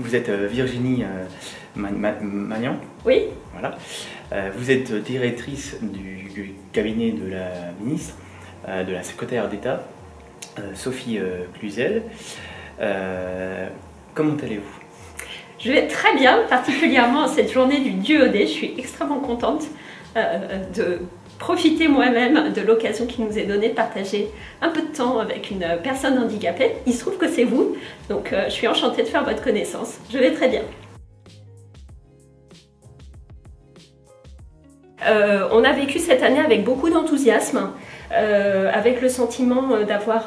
vous êtes Virginie Magnan. Oui. Voilà. Vous êtes directrice du cabinet de la ministre, de la secrétaire d'État, Sophie Cluzel. Comment allez-vous? Je vais très bien, particulièrement en cette journée du Duodé. Je suis extrêmement contente de profiter moi-même de l'occasion qui nous est donnée de partager un peu de temps avec une personne handicapée. Il se trouve que c'est vous, donc je suis enchantée de faire votre connaissance. Je vais très bien. On a vécu cette année avec beaucoup d'enthousiasme, avec le sentiment d'avoir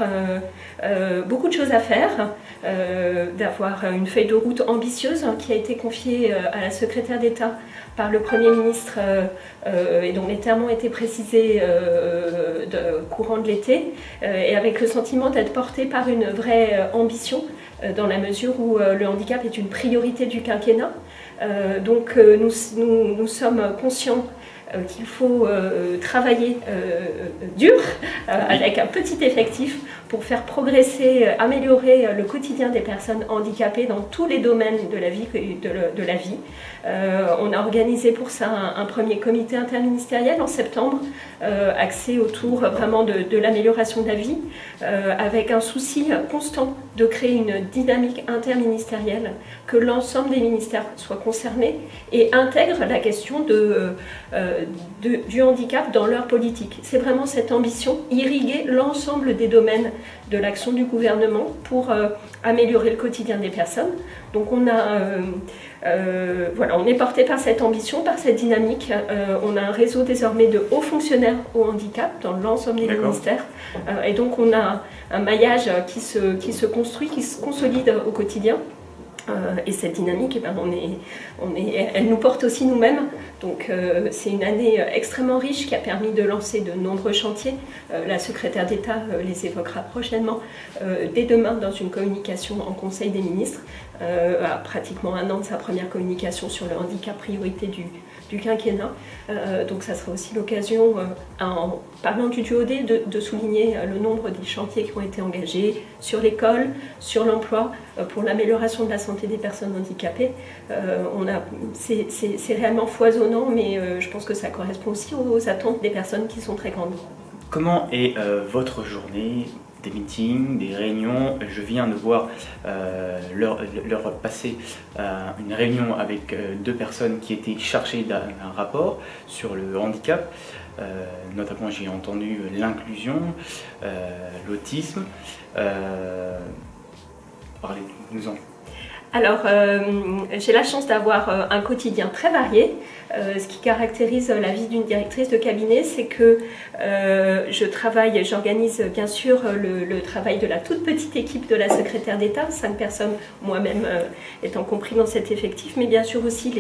beaucoup de choses à faire, d'avoir une feuille de route ambitieuse qui a été confiée à la secrétaire d'État par le Premier ministre et dont les termes ont été précisés courant de l'été, et avec le sentiment d'être porté par une vraie ambition dans la mesure où le handicap est une priorité du quinquennat. Donc nous sommes conscients qu'il faut travailler dur avec un petit effectif pour faire progresser, améliorer le quotidien des personnes handicapées dans tous les domaines de la vie. On a organisé pour ça un premier comité interministériel en septembre, axé autour vraiment de l'amélioration de la vie, avec un souci constant de créer une dynamique interministérielle, que l'ensemble des ministères soient concernés et intègrent la question du handicap dans leur politique. C'est vraiment cette ambition, irriguer l'ensemble des domaines de l'action du gouvernement pour améliorer le quotidien des personnes. Donc on est porté par cette ambition, par cette dynamique. On a un réseau désormais de hauts fonctionnaires au handicap dans l'ensemble des ministères. Et donc on a un maillage qui se construit, qui se consolide au quotidien. Et cette dynamique, elle nous porte aussi nous-mêmes. Donc c'est une année extrêmement riche qui a permis de lancer de nombreux chantiers. La secrétaire d'État les évoquera prochainement dès demain dans une communication en Conseil des ministres, à pratiquement 1 an de sa première communication sur le handicap, priorité du quinquennat. Donc ça sera aussi l'occasion, en parlant du Duodé, de souligner le nombre des chantiers qui ont été engagés sur l'école, sur l'emploi, pour l'amélioration de la santé des personnes handicapées. C'est réellement foisonnant, mais je pense que ça correspond aussi aux attentes des personnes qui sont très grandes. Comment est votre journée? Des meetings, des réunions? Je viens de voir leur passer une réunion avec 2 personnes qui étaient chargées d'un rapport sur le handicap. Notamment, j'ai entendu l'inclusion, l'autisme. Parlez-nous-en. Alors, j'ai la chance d'avoir un quotidien très varié. Ce qui caractérise la vie d'une directrice de cabinet, c'est que j'organise bien sûr le travail de la toute petite équipe de la secrétaire d'État, 5 personnes, moi-même étant compris dans cet effectif, mais bien sûr aussi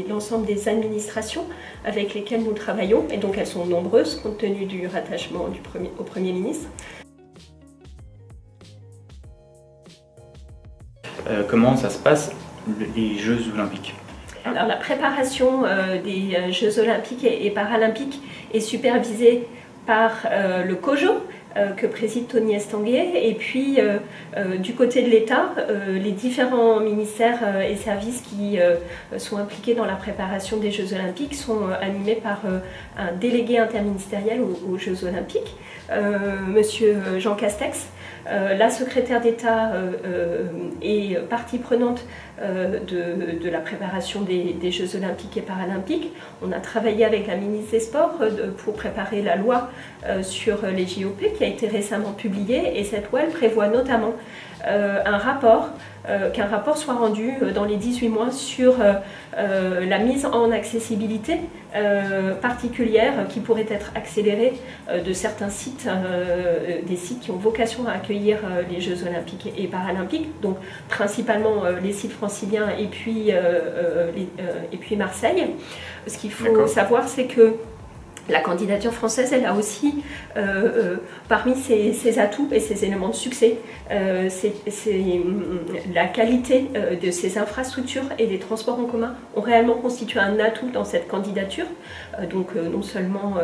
l'ensemble des administrations avec lesquelles nous travaillons, et donc elles sont nombreuses compte tenu du rattachement au Premier ministre. Comment ça se passe, les Jeux Olympiques? Alors la préparation des Jeux Olympiques et Paralympiques est supervisée par le COJO, que préside Tony Estanguet, et puis du côté de l'État, les différents ministères et services qui sont impliqués dans la préparation des Jeux Olympiques sont animés par un délégué interministériel aux Jeux Olympiques, Monsieur Jean Castex. La secrétaire d'État est partie prenante de la préparation des Jeux Olympiques et Paralympiques. On a travaillé avec la ministre des Sports pour préparer la loi sur les JOP qui a été récemment publiée, et cette loi elle prévoit notamment qu'un rapport soit rendu dans les 18 mois sur la mise en accessibilité particulière qui pourrait être accélérée de certains sites, des sites qui ont vocation à accueillir les Jeux Olympiques et Paralympiques, donc principalement les sites franciliens et puis Marseille. Ce qu'il faut savoir, c'est que La candidature française, elle a aussi, parmi ses atouts et ses éléments de succès, c'est la qualité de ses infrastructures et des transports en commun ont réellement constitué un atout dans cette candidature. Donc non seulement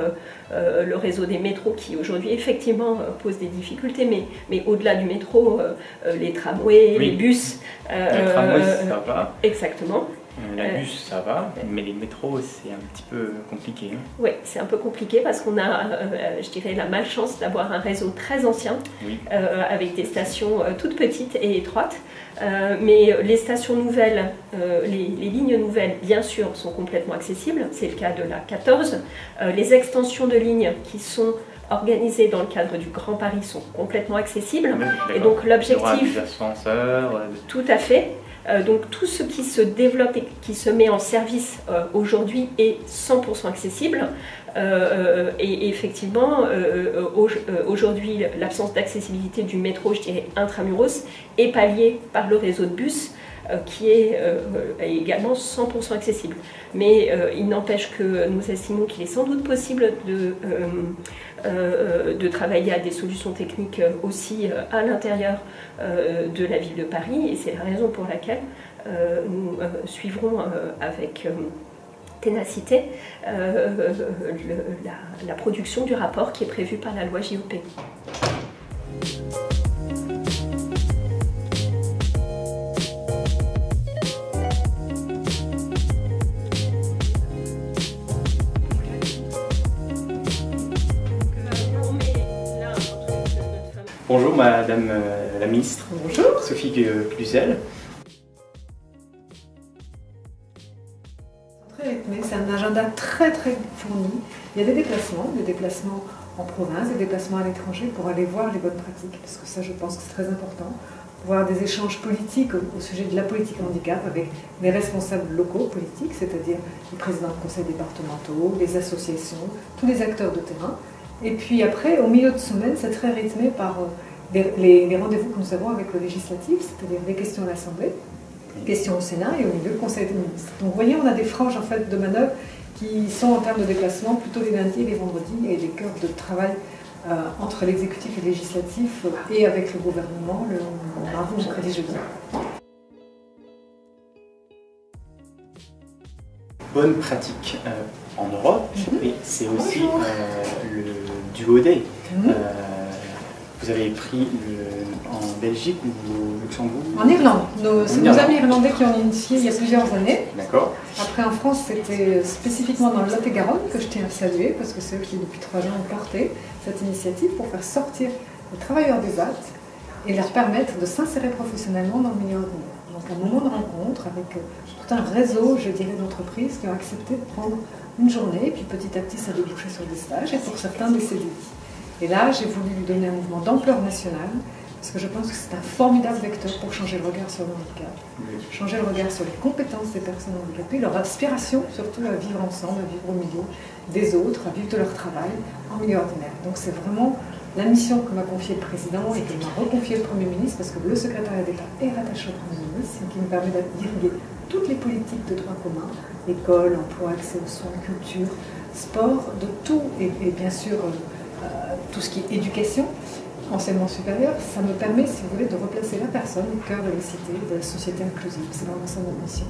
le réseau des métros qui aujourd'hui effectivement pose des difficultés, mais au-delà du métro, les tramways, oui. Les bus. Le tramway, ça va. Exactement. La bus, ça va, mais les métros, c'est un petit peu compliqué. Hein. Oui, c'est un peu compliqué parce qu'on a, je dirais, la malchance d'avoir un réseau très ancien, oui. Avec des stations toutes petites et étroites. Mais les stations nouvelles, les lignes nouvelles, bien sûr, sont complètement accessibles. C'est le cas de la 14. Les extensions de lignes qui sont organisées dans le cadre du Grand Paris sont complètement accessibles. Et donc l'objectif... des ascenseurs... Tout à fait. Donc tout ce qui se développe et qui se met en service aujourd'hui est 100% accessible. Et effectivement, aujourd'hui, l'absence d'accessibilité du métro, je dirais intramuros, est palliée par le réseau de bus qui est également 100% accessible. Mais il n'empêche que nous estimons qu'il est sans doute possible de travailler à des solutions techniques aussi à l'intérieur de la ville de Paris, et c'est la raison pour laquelle nous suivrons avec ténacité la production du rapport qui est prévu par la loi JOP. Bonjour Madame la Ministre. Bonjour. Sophie Cluzel. C'est un agenda très fourni. Il y a des déplacements en province, des déplacements à l'étranger pour aller voir les bonnes pratiques, parce que ça je pense que c'est très important. Voir des échanges politiques au sujet de la politique handicap avec les responsables locaux politiques, c'est-à-dire les présidents de conseils départementaux, les associations, tous les acteurs de terrain. Et puis après, au milieu de semaine, c'est très rythmé par les rendez-vous que nous avons avec le législatif, c'est-à-dire les questions à l'Assemblée, les questions au Sénat et au milieu le Conseil des ministres. Donc vous voyez, on a des franges en fait, de manœuvre qui sont en termes de déplacement plutôt les lundis et les vendredis, et des cœurs de travail entre l'exécutif et le législatif et avec le gouvernement le mardi, mercredi, jeudi. Bonne pratique en Europe, et c'est aussi le Duo Day. Vous avez pris en Belgique ou au Luxembourg? En Irlande. C'est nos amis irlandais qui ont initié il y a plusieurs années. D'accord. Après en France, c'était spécifiquement dans le Lot-et-Garonne que je tiens à saluer, parce que c'est eux qui depuis 3 ans ont porté cette initiative pour faire sortir les travailleurs des Alpes et leur permettre de s'insérer professionnellement dans le milieu ordinaire. Donc un moment de rencontre avec tout un réseau, je dirais, d'entreprises qui ont accepté de prendre une journée, et puis petit à petit ça a débouché sur des stages, et pour certains des CDI. Et là, j'ai voulu lui donner un mouvement d'ampleur nationale, parce que je pense que c'est un formidable vecteur pour changer le regard sur le handicap, changer le regard sur les compétences des personnes handicapées, leur aspiration surtout à vivre ensemble, à vivre au milieu des autres, à vivre de leur travail en milieu ordinaire. Donc c'est vraiment la mission que m'a confiée le président et que m'a reconfié le Premier ministre, parce que le secrétariat d'État est rattaché au Premier ministre, et qui me permet d'irriguer toutes les politiques de droit commun, école, emploi, accès aux soins, culture, sport, de tout, et bien sûr tout ce qui est éducation, enseignement supérieur. Ça me permet, si vous voulez, de replacer la personne au cœur de la cité, de la société inclusive. C'est vraiment ça notre mission.